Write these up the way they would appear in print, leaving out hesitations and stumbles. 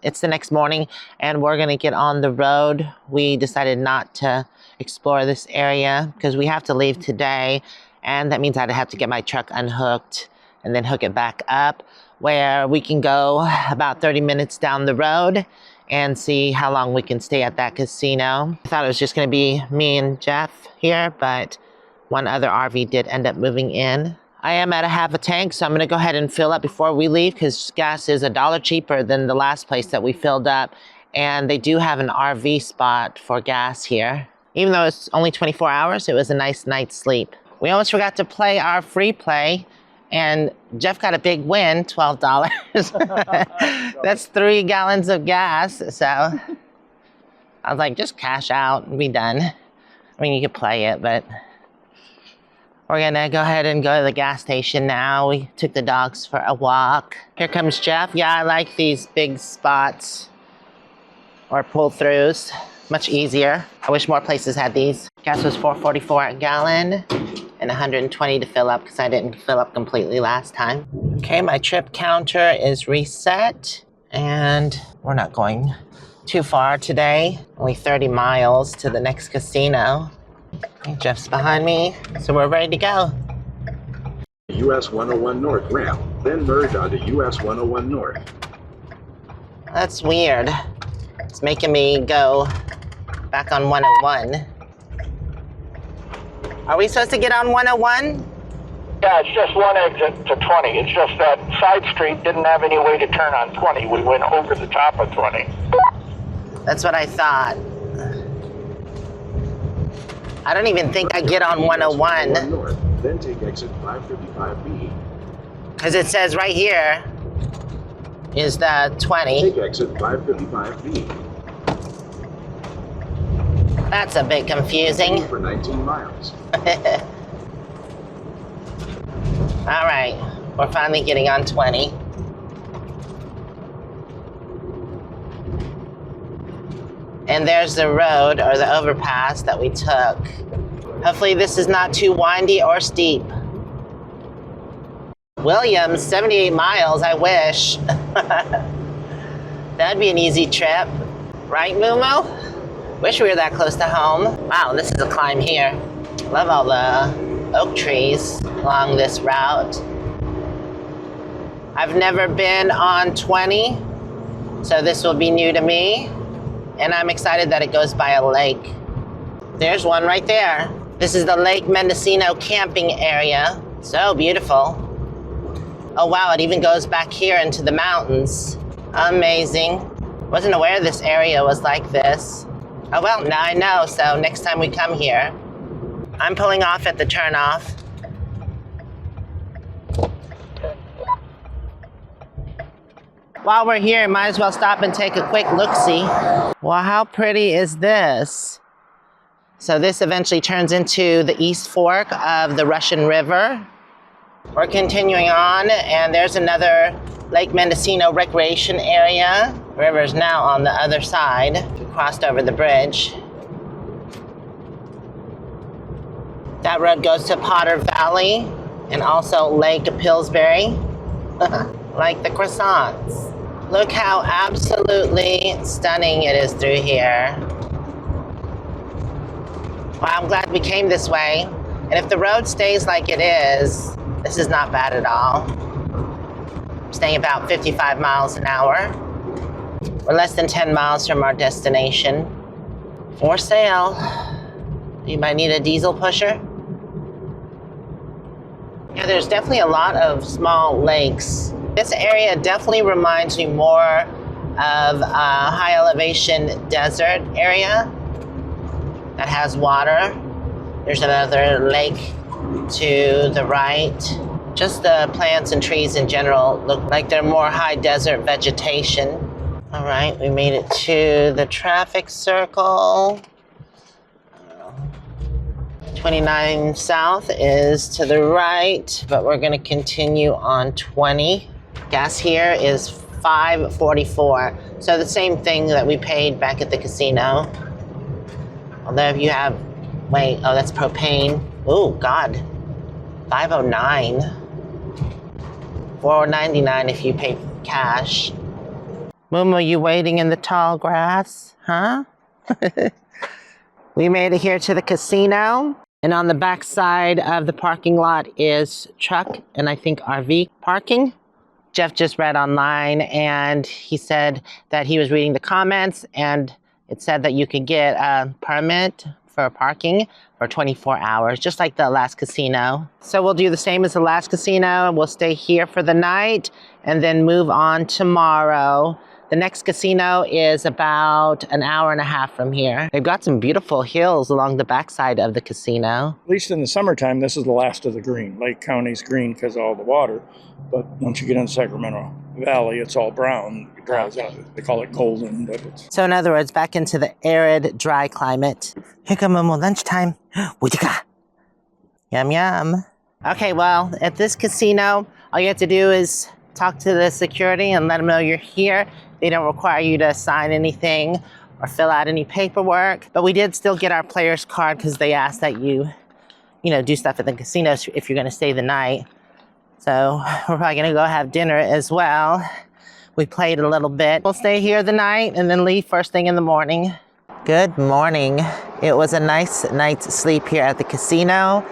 It's the next morning and we're gonna get on the road. We decided not to explore this area because we have to leave today, and that means I'd have to get my truck unhooked and then hook it back up, where we can go about 30 minutes down the road and see how long we can stay at that casino. I thought it was just gonna be me and Jeff here, but one other RV did end up moving in. I am at a half a tank, so I'm gonna go ahead and fill up before we leave because gas is $1 cheaper than the last place that we filled up. And they do have an RV spot for gas here. Even though it's only 24 hours, it was a nice night's sleep. We almost forgot to play our free play, and Jeff got a big win, $12. That's 3 gallons of gas, so I was like, just cash out and be done. I mean, you could play it, but we're gonna go ahead and go to the gas station now. We took the dogs for a walk. Here comes Jeff. Yeah, I like these big spots or pull-throughs. Much easier. I wish more places had these. Gas was $4.44 a gallon and $120 to fill up because I didn't fill up completely last time. Okay, my trip counter is reset and we're not going too far today. Only 30 miles to the next casino. Okay, Jeff's behind me, so we're ready to go. US 101 North ramp, then merge onto US 101 North. That's weird. It's making me go back on 101. Are we supposed to get on 101? Yeah, it's just one exit to 20. It's just that side street didn't have any way to turn on 20. We went over the top of 20. That's what I thought. I don't even think I get on 101. North, then take exit 555B. Because it says right here is the 20. Take exit 555B. That's a bit confusing. For 19 miles. All right, we're finally getting on 20. And there's the road or the overpass that we took. Hopefully this is not too windy or steep. Williams, 78 miles, I wish. That'd be an easy trip. Right, moo-moo? Wish we were that close to home. Wow, this is a climb here. Love all the oak trees along this route. I've never been on 20, so this will be new to me. And I'm excited that it goes by a lake. There's one right there. This is the Lake Mendocino camping area. So beautiful. Oh wow, it even goes back here into the mountains. Amazing. Wasn't aware this area was like this. Oh well, now I know, so next time we come here. I'm pulling off at the turnoff. While we're here, might as well stop and take a quick look-see. Well, how pretty is this? So this eventually turns into the East Fork of the Russian River. We're continuing on, and there's another Lake Mendocino recreation area. The river's now on the other side. We crossed over the bridge. That road goes to Potter Valley and also Lake Pillsbury, like the croissants. Look how absolutely stunning it is through here. Well, I'm glad we came this way. And if the road stays like it is, this is not bad at all. I'm staying about 55 miles an hour. We're less than 10 miles from our destination. For sale. You might need a diesel pusher. Yeah, there's definitely a lot of small lakes. This area definitely reminds me more of a high elevation desert area that has water. There's another lake to the right. Just the plants and trees in general look like they're more high desert vegetation. All right, we made it to the traffic circle. 29 South is to the right, but we're gonna continue on 20. Gas here is $5.44. So the same thing that we paid back at the casino. Although if you have, wait, oh, that's propane. Oh, God, $5.09. $4.99 if you pay cash. Moo-moo, you waiting in the tall grass? Huh? We made it here to the casino. And on the back side of the parking lot is truck and I think RV parking. Jeff just read online and he said that he was reading the comments and it said that you could get a permit for parking for 24 hours, just like the last casino. So we'll do the same as the last casino. We'll stay here for the night and then move on tomorrow. The next casino is about an hour and a half from here. They've got some beautiful hills along the backside of the casino. At least in the summertime, this is the last of the green. Lake County's green because of all the water. But once you get in Sacramento Valley, it's all brown. It dries out. They call it golden. But it's... So in other words, back into the arid, dry climate. Here come Momo, lunchtime. Wujika. Yum, yum. Okay, well, at this casino, all you have to do is talk to the security and let them know you're here. They don't require you to sign anything or fill out any paperwork. But we did still get our player's card because they asked that you do stuff at the casino if you're going to stay the night. So we're probably going to go have dinner as well. We played a little bit. We'll stay here the night and then leave first thing in the morning. Good morning. It was a nice night's sleep here at the casino.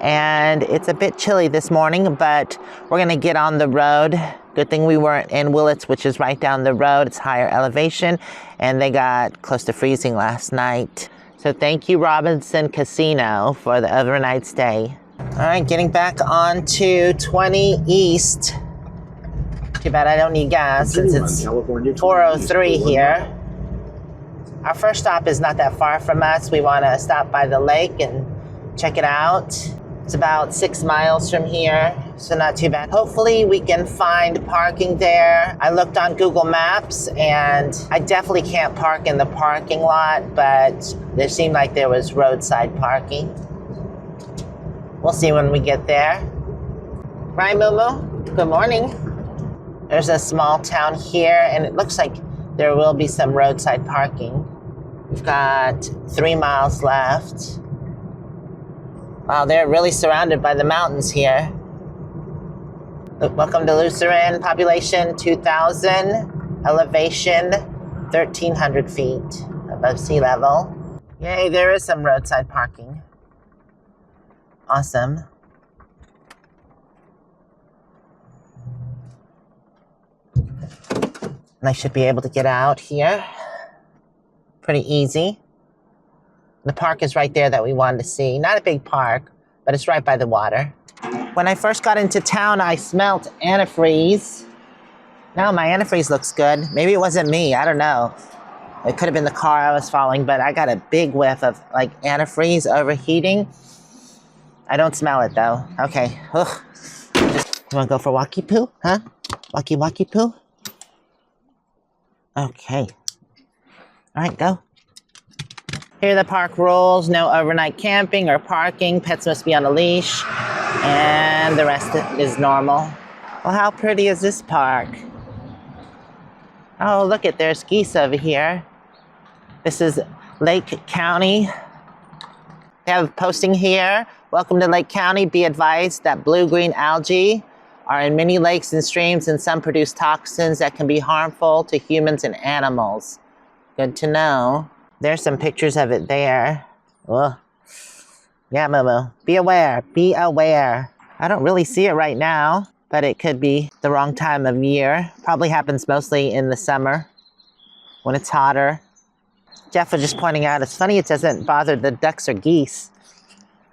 And it's a bit chilly this morning, but we're going to get on the road. Good thing we weren't in Willits, which is right down the road. It's higher elevation, and they got close to freezing last night. So thank you, Robinson Casino, for the overnight stay. All right, getting back on to 20 East. Too bad I don't need gas since it's 4:03 here. Our first stop is not that far from us. We want to stop by the lake and check it out. It's about 6 miles from here, so not too bad. Hopefully we can find parking there. I looked on Google Maps and I definitely can't park in the parking lot, but there seemed like there was roadside parking. We'll see when we get there. Right, Moo-moo? Good morning. There's a small town here and it looks like there will be some roadside parking. We've got 3 miles left. Wow, they're really surrounded by the mountains here. Welcome to Lucerne, population 2,000, elevation 1,300 feet above sea level. Yay, there is some roadside parking. Awesome. And I should be able to get out here. Pretty easy. The park is right there that we wanted to see. Not a big park, but it's right by the water. When I first got into town, I smelt antifreeze. Now my antifreeze looks good. Maybe it wasn't me, I don't know. It could have been the car I was following, but I got a big whiff of like antifreeze overheating. I don't smell it though. Okay, ugh. You wanna go for walkie poo, huh? Walkie poo? Okay. All right, go. Here are the park rules. No overnight camping or parking. Pets must be on a leash. And the rest is normal. Well, how pretty is this park? Oh, look at, there's geese over here. This is Lake County. They have a posting here. Welcome to Lake County. Be advised that blue-green algae are in many lakes and streams and some produce toxins that can be harmful to humans and animals. Good to know. There's some pictures of it there. Ugh. Yeah, Moo-moo. Be aware. Be aware. I don't really see it right now, but it could be the wrong time of year. Probably happens mostly in the summer when it's hotter. Jeff was just pointing out, it's funny it doesn't bother the ducks or geese.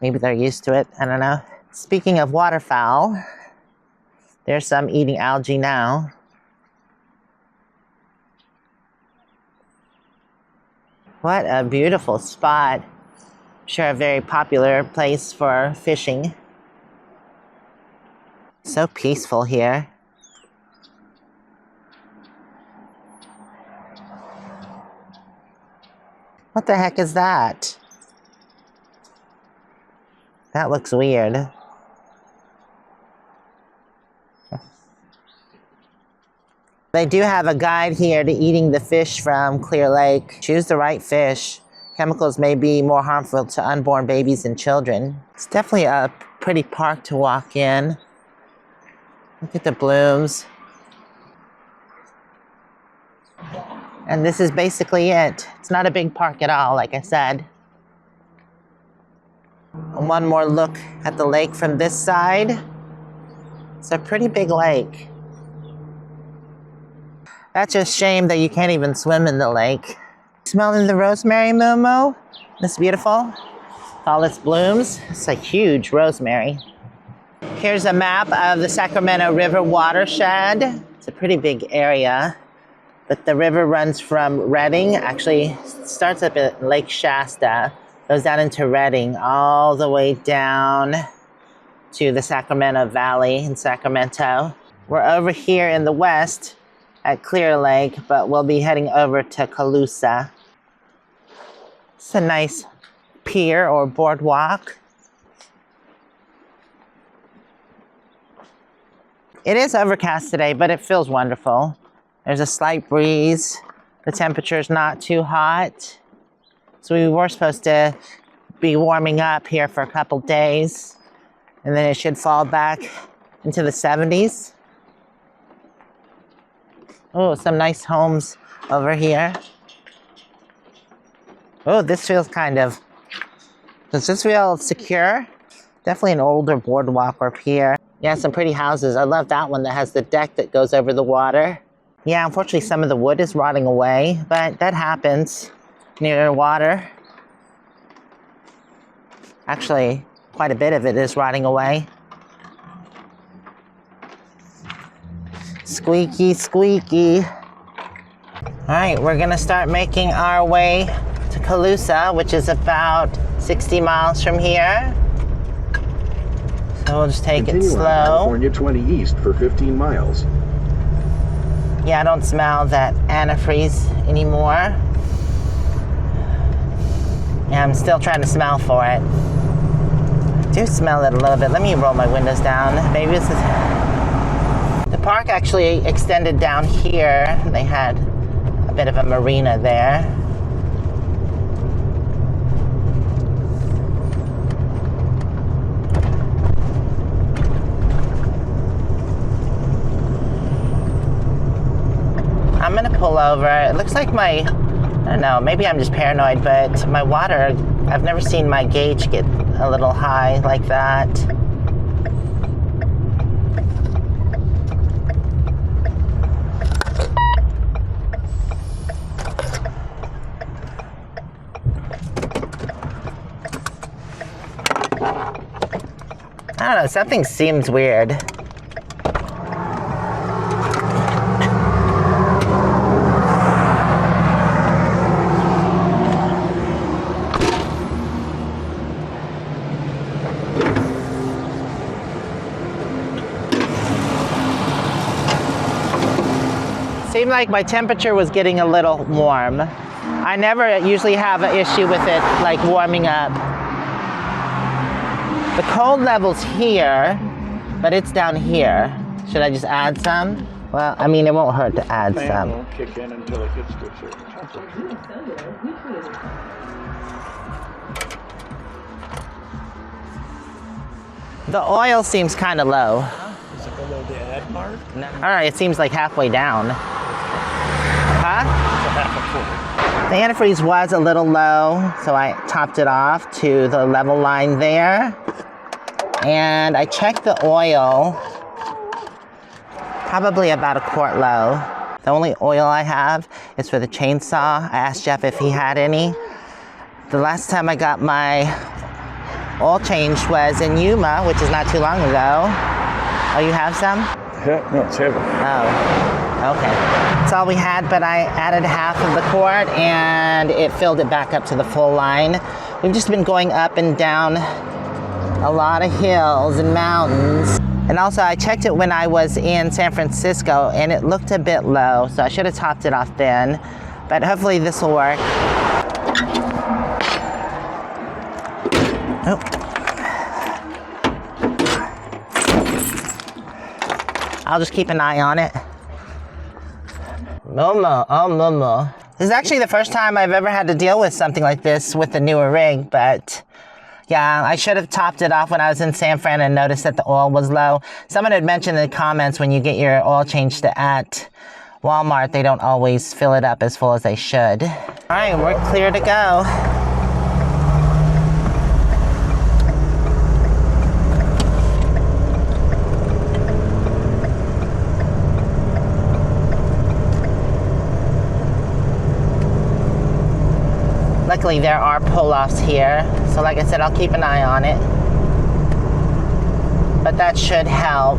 Maybe they're used to it. I don't know. Speaking of waterfowl, there's some eating algae now. What a beautiful spot. Sure, a very popular place for fishing. So peaceful here. What the heck is that? That looks weird. They do have a guide here to eating the fish from Clear Lake. Choose the right fish. Chemicals may be more harmful to unborn babies and children. It's definitely a pretty park to walk in. Look at the blooms. And this is basically it. It's not a big park at all, like I said. One more look at the lake from this side. It's a pretty big lake. That's just a shame that you can't even swim in the lake. Smelling the rosemary, moo-moo? It's beautiful. All its blooms. It's a huge rosemary. Here's a map of the Sacramento River watershed. It's a pretty big area, but the river runs from Redding, actually starts up at Lake Shasta, goes down into Redding, all the way down to the Sacramento Valley in Sacramento. We're over here in the west at Clear Lake, but we'll be heading over to Calusa. It's a nice pier or boardwalk. It is overcast today, but it feels wonderful. There's a slight breeze. The temperature's not too hot. So we were supposed to be warming up here for a couple days, and then it should fall back into the 70s. Oh, some nice homes over here. Oh, this feels does this feel secure? Definitely an older boardwalk or pier. Yeah, some pretty houses. I love that one that has the deck that goes over the water. Yeah, unfortunately some of the wood is rotting away, but that happens near water. Actually, quite a bit of it is rotting away. Squeaky, squeaky. All right, we're gonna start making our way to Calusa, which is about 60 miles from here. So we'll just take it slow. California 20 east for 15 miles. Yeah, I don't smell that antifreeze anymore. Yeah, I'm still trying to smell for it. I do smell it a little bit. Let me roll my windows down. Maybe this is... The park actually extended down here. They had a bit of a marina there. I'm gonna pull over. It looks like I don't know, maybe I'm just paranoid, but my water, I've never seen my gauge get a little high like that. I don't know, something seems weird. Seemed like my temperature was getting a little warm. I never usually have an issue with it like warming up. The cold level's here, but it's down here. Should I just add some? Well, I mean, it won't hurt to add some. Won't kick in until it gets to a certain temperature. The oil seems kind of low. Is it below the add mark? No. All right, it seems like halfway down. Huh? It's a half a quarter. The antifreeze was a little low, so I topped it off to the level line there. And I checked the oil, probably about a quart low. The only oil I have is for the chainsaw. I asked Jeff if he had any. The last time I got my oil changed was in Yuma, which is not too long ago. Oh, you have some? No, it's heavy. Oh, okay. That's all we had, but I added half of the quart and it filled it back up to the full line. We've just been going up and down a lot of hills and mountains. And also I checked it when I was in San Francisco and it looked a bit low, so I should have topped it off then. But hopefully this will work. Oh. I'll just keep an eye on it. Moo-moo, oh moo-moo. This is actually the first time I've ever had to deal with something like this with the newer rig, but yeah, I should have topped it off when I was in San Fran and noticed that the oil was low. Someone had mentioned in the comments when you get your oil changed at Walmart, they don't always fill it up as full as they should. All right, we're clear to go. Luckily, there are pull-offs here, so like I said, I'll keep an eye on it. But that should help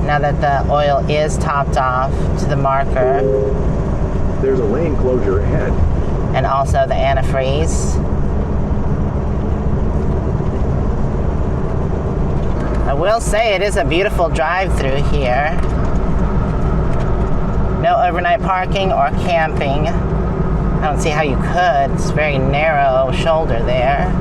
now that the oil is topped off to the marker. There's a lane closure ahead. And also the antifreeze. I will say it is a beautiful drive-through here. No overnight parking or camping. I don't see how you could. It's a very narrow shoulder there.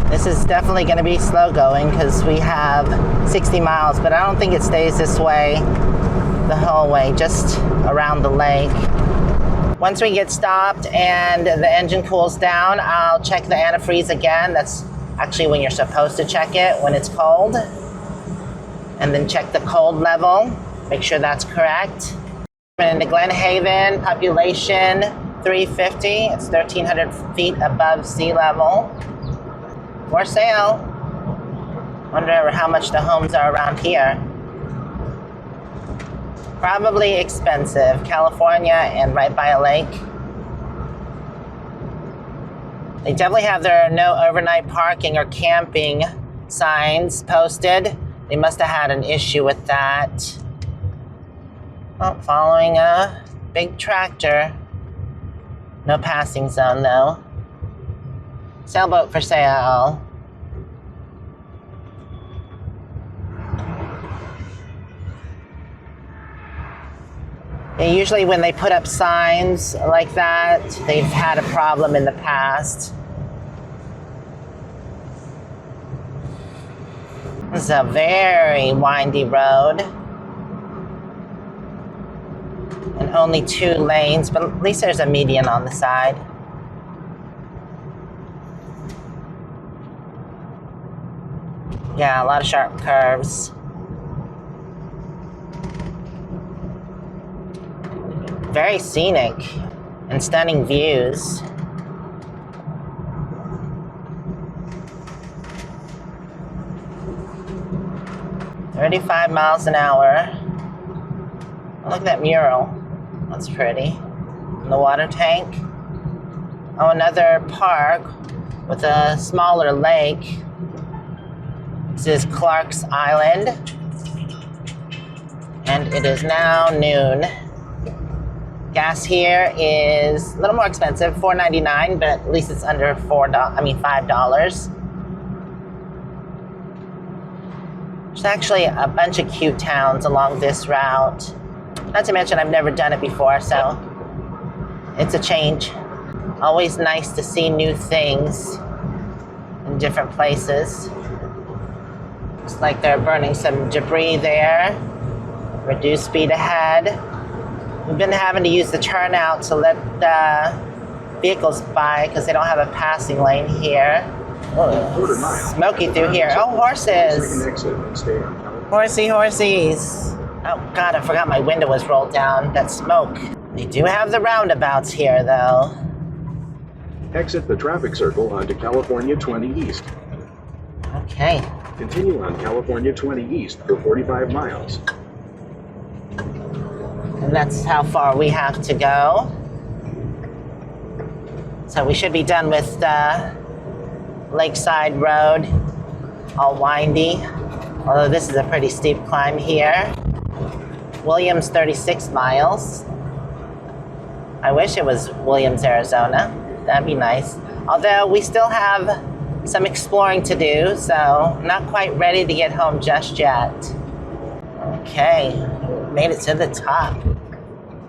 This is definitely going to be slow going because we have 60 miles, but I don't think it stays this way the whole way, just around the lake. Once we get stopped and the engine cools down, I'll check the antifreeze again. That's actually when you're supposed to check it, when it's cold. And then check the cold level, make sure that's correct. In Glen Haven, population 350. It's 1,300 feet above sea level. For sale. Wonder how much the homes are around here. Probably expensive. California and right by a lake. They definitely have their no overnight parking or camping signs posted. They must have had an issue with that. Oh, following a big tractor. No passing zone though. Sailboat for sale. Yeah, usually when they put up signs like that, they've had a problem in the past. This is a very windy road. And only 2 lanes, but at least there's a median on the side. Yeah, a lot of sharp curves. Very scenic and stunning views. "35 miles an hour. Oh, look at that mural. That's pretty. And the water tank. Oh, another park with a smaller lake. This is Clark's Island. And it is now noon. Gas here is a little more expensive, $4.99, but at least it's under $5. There's actually a bunch of cute towns along this route. Not to mention I've never done it before, so it's a change. Always nice to see new things in different places. Looks like they're burning some debris there. Reduce speed ahead. We've been having to use the turnout to let vehicles by because they don't have a passing lane here. Oh, smoky through here. Oh, horses. Horsies. Oh, God, I forgot my window was rolled down. That smoke. They do have the roundabouts here, though. Exit the traffic circle onto California 20 East. Okay. Continue on California 20 East for 45 miles. And that's how far we have to go. So we should be done with the Lakeside Road, all windy. Although this is a pretty steep climb here. Williams, 36 miles. I wish it was Williams, Arizona. That'd be nice. Although we still have some exploring to do, so not quite ready to get home just yet. Okay, made it to the top.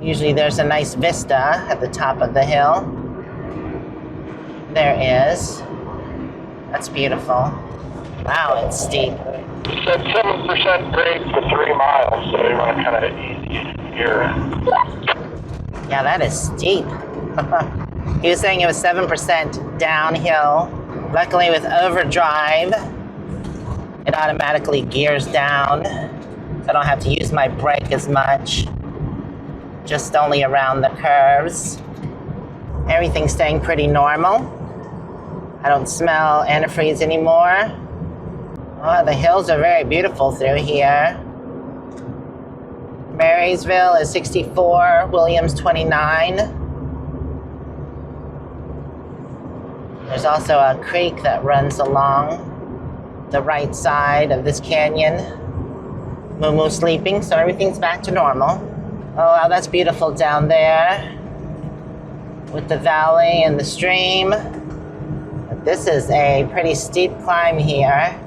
Usually there's a nice vista at the top of the hill. There is. That's beautiful. Wow, it's steep. It said 7% grade for 3 miles, so you want to kind of easy here. Yeah, that is steep. He was saying it was 7% downhill. Luckily with overdrive, it automatically gears down, so I don't have to use my brake as much. just only around the curves. Everything's staying pretty normal. I don't smell antifreeze anymore. Oh, the hills are very beautiful through here. Marysville is 64, Williams 29. There's also a creek that runs along the right side of this canyon. Moo-moo sleeping, so everything's back to normal. Oh, wow, that's beautiful down there with the valley and the stream. But this is a pretty steep climb here.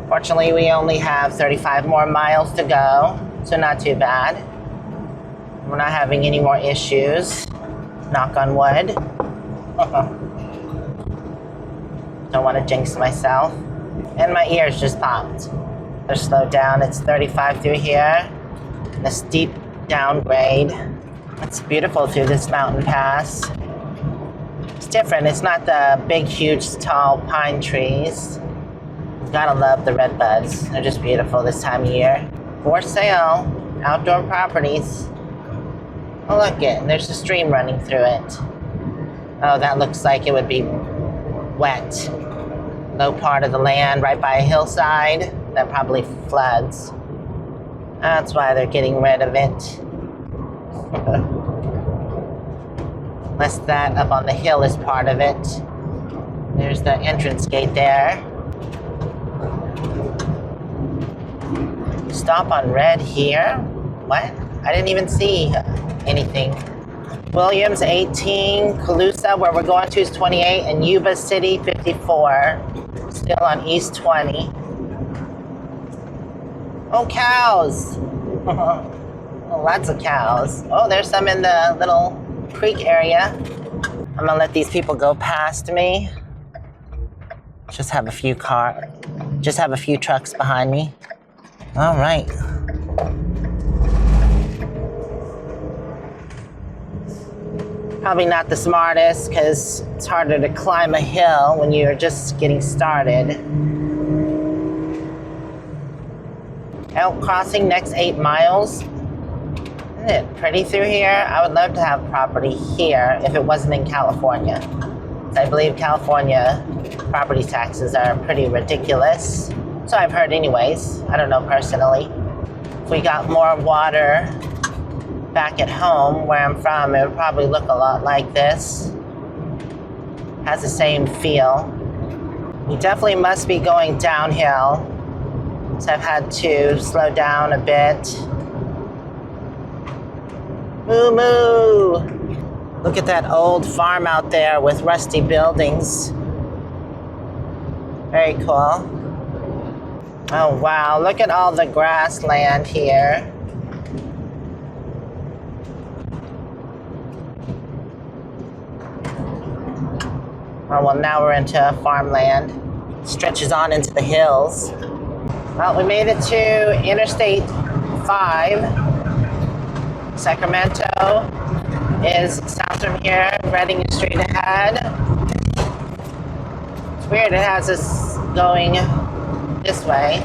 Fortunately, we only have 35 more miles to go, so not too bad. We're not having any more issues. Knock on wood. Don't want to jinx myself. And my ears just popped. They're slowed down. It's 35 through here. And a steep downgrade. It's beautiful through this mountain pass. It's different. It's not the big, huge, tall pine trees. Gotta love the redbuds. They're just beautiful this time of year. For sale. Outdoor properties. Oh, look it. There's a stream running through it. Oh, that looks like it would be wet. Low part of the land right by a hillside that probably floods. That's why they're getting rid of it. Unless that up on the hill is part of it. There's the entrance gate there. Stop on red here? What? I didn't even see anything. Williams 18, Calusa, where we're going to, is 28, and Yuba City 54. Still on East 20. Oh, cows! Oh, lots of cows. Oh, there's some in the little creek area. I'm gonna let these people go past me. Just have a few trucks behind me. All right. Probably not the smartest because it's harder to climb a hill when you're just getting started. Elk Crossing, next 8 miles. Isn't it pretty through here? I would love to have property here if it wasn't in California. I believe California property taxes are pretty ridiculous. So I've heard anyways. I don't know personally. If we got more water back at home where I'm from, it would probably look a lot like this. Has the same feel. We definitely must be going downhill, so I've had to slow down a bit. Moo-moo! Look at that old farm out there with rusty buildings. Very cool. Oh wow, look at all the grassland here. Oh, well, now we're into farmland. Stretches on into the hills. Well, we made it to Interstate 5. Sacramento is south from here. Reading is straight ahead. It's weird, it has us going this way.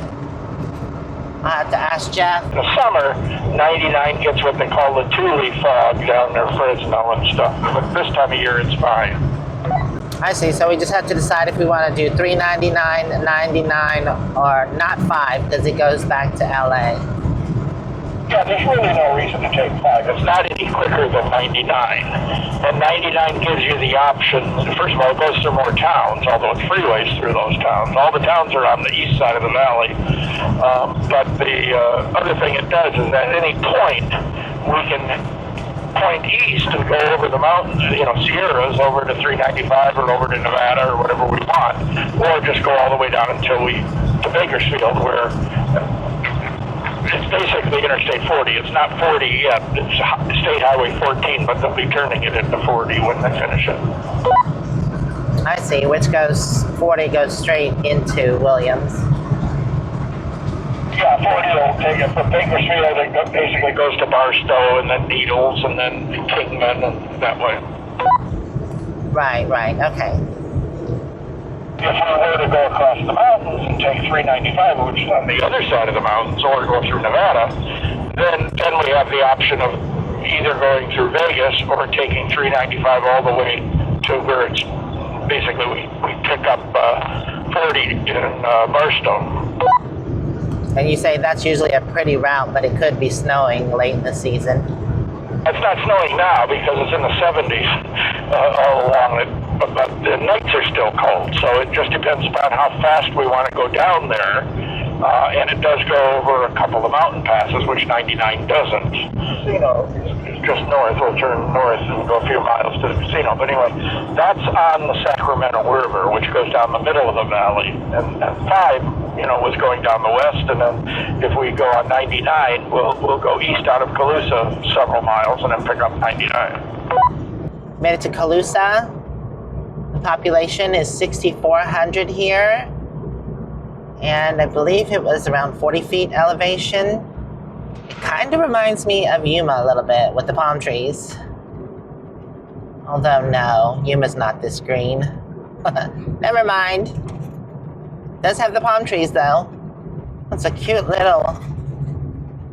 I'll have to ask Jeff. In the summer, 99 gets what they call the Thule fog down near Fresno and stuff. But this time of year, it's fine. I see. So we just have to decide if we want to do 399, 99, or not 5 because it goes back to LA. Yeah, there's really no reason to take 5. It's not any quicker than 99. And 99 gives you the option. First of all, it goes through more towns, although it's freeways through those towns. All the towns are on the east side of the valley. But the other thing it does is at any point, we can point east and go over the mountains, Sierras over to 395 or over to Nevada or whatever we want, or just go all the way down until to Bakersfield, where it's basically Interstate 40. It's not 40 yet. It's State Highway 14, but they'll be turning it into 40 when they finish it. I see, 40 goes straight into Williams. Yeah, 40 will take it from Bakersfield. It basically goes to Barstow and then Needles and then Kingman and that way. Right, okay. If we were to go across the mountains and take 395, which is on the other side of the mountains, or go through Nevada, then we have the option of either going through Vegas or taking 395 all the way to where it's basically we pick up 40 in Barstow. And you say that's usually a pretty route, but it could be snowing late in the season. It's not snowing now because it's in the 70s all along it, but the nights are still cold, so it just depends upon how fast we want to go down there. And it does go over a couple of mountain passes, which 99 doesn't. Casino is just north. We'll turn north and go a few miles to the casino. But anyway, that's on the Sacramento River, which goes down the middle of the valley. And 5, was going down the west. And then if we go on 99, we'll go east out of Calusa several miles and then pick up 99. Made it to Calusa. The population is 6,400 here. And I believe it was around 40 feet elevation. It kind of reminds me of Yuma a little bit with the palm trees. Although no, Yuma's not this green. Never mind. Does have the palm trees though. It's a cute little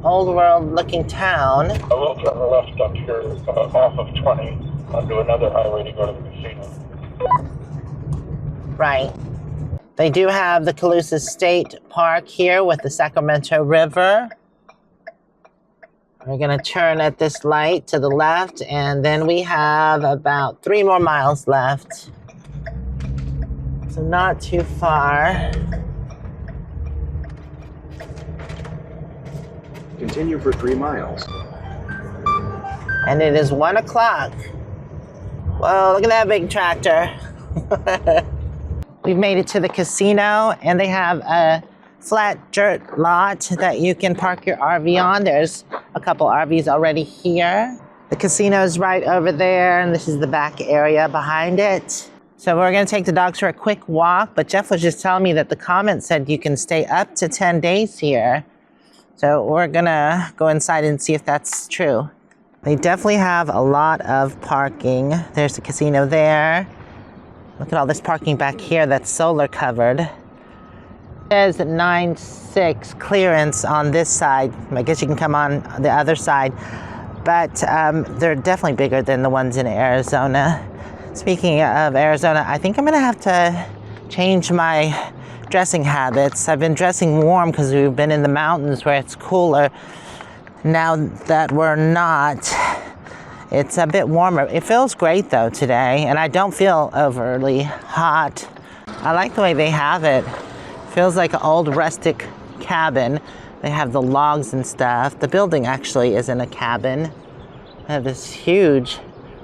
old world looking town. I will turn left up here off of 20 onto another highway to go to the casino. Right. They do have the Calusa State Park here with the Sacramento River. We're gonna turn at this light to the left, and then we have about 3 more miles left. So not too far. Continue for 3 miles. And it is 1 o'clock. Whoa, look at that big tractor. We've made it to the casino, and they have a flat dirt lot that you can park your RV on. There's a couple RVs already here. The casino is right over there, and this is the back area behind it. So we're gonna take the dogs for a quick walk, but Jeff was just telling me that the comment said you can stay up to 10 days here. So we're gonna go inside and see if that's true. They definitely have a lot of parking. There's the casino there. Look at all this parking back here that's solar covered. It says 9.6 clearance on this side. I guess you can come on the other side, but they're definitely bigger than the ones in Arizona. Speaking of Arizona, I think I'm gonna have to change my dressing habits. I've been dressing warm because we've been in the mountains where it's cooler. Now that we're not, it's a bit warmer. It feels great though today, and I don't feel overly hot. I like the way they have it. Feels like an old rustic cabin. They have the logs and stuff. The building actually isn't a cabin. They have this huge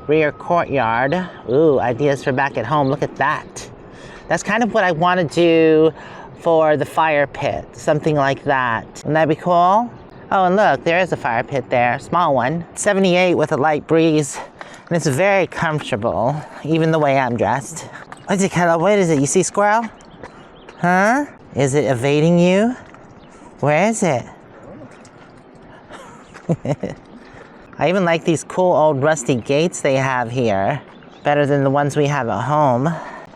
rear courtyard. Ooh, ideas for back at home. Look at that. That's kind of what I want to do for the fire pit, something like that. Wouldn't that be cool? Oh, and look, there is a fire pit there, small one. 78 with a light breeze, and it's very comfortable, even the way I'm dressed. What's it, Kayla? What is it? You see squirrel? Huh? Is it evading you? Where is it? I even like these cool old rusty gates they have here. Better than the ones we have at home.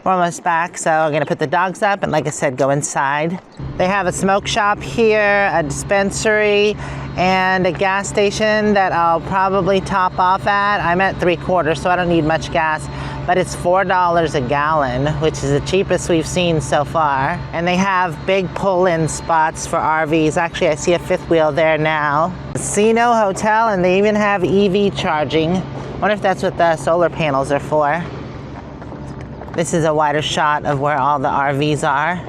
We're almost back, so we're gonna put the dogs up and, like I said, go inside. They have a smoke shop here, a dispensary, and a gas station that I'll probably top off at. I'm at 3/4, so I don't need much gas, but it's $4 a gallon, which is the cheapest we've seen so far. And they have big pull-in spots for RVs. Actually, I see a fifth wheel there now. Casino, hotel, and they even have EV charging. Wonder if that's what the solar panels are for. This is a wider shot of where all the RVs are.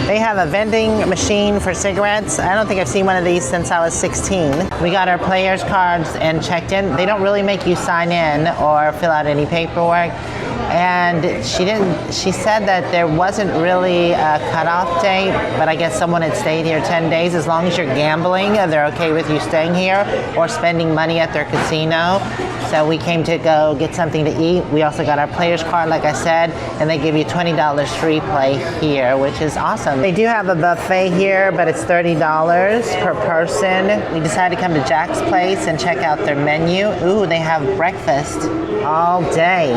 They have a vending machine for cigarettes. I don't think I've seen one of these since I was 16. We got our players cards and checked in. They don't really make you sign in or fill out any paperwork. And she said that there wasn't really a cutoff date, but I guess someone had stayed here 10 days. As long as you're gambling, they're okay with you staying here or spending money at their casino. So we came to go get something to eat. We also got our players card, like I said, and they give you $20 free play here, which is awesome. They do have a buffet here, but it's $30 per person. We decided to come to Jack's Place and check out their menu. Ooh, they have breakfast all day.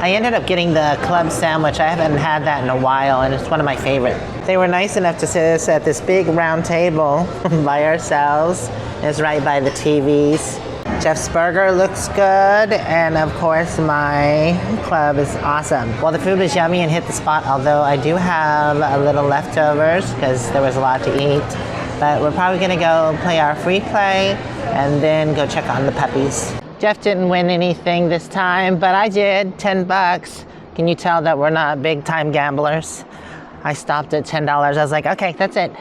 I ended up getting the club sandwich. I haven't had that in a while, and it's one of my favorite They were nice enough to sit us at this big round table by ourselves. It's right by the TVs. Jeff's Burger looks good, and of course my club is awesome. Well, the food was yummy and hit the spot, although I do have a little leftovers because there was a lot to eat. But we're probably gonna go play our free play and then go check on the puppies. Jeff didn't win anything this time, but I did, 10 bucks. Can you tell that we're not big time gamblers? I stopped at $10. I was like, okay, that's it.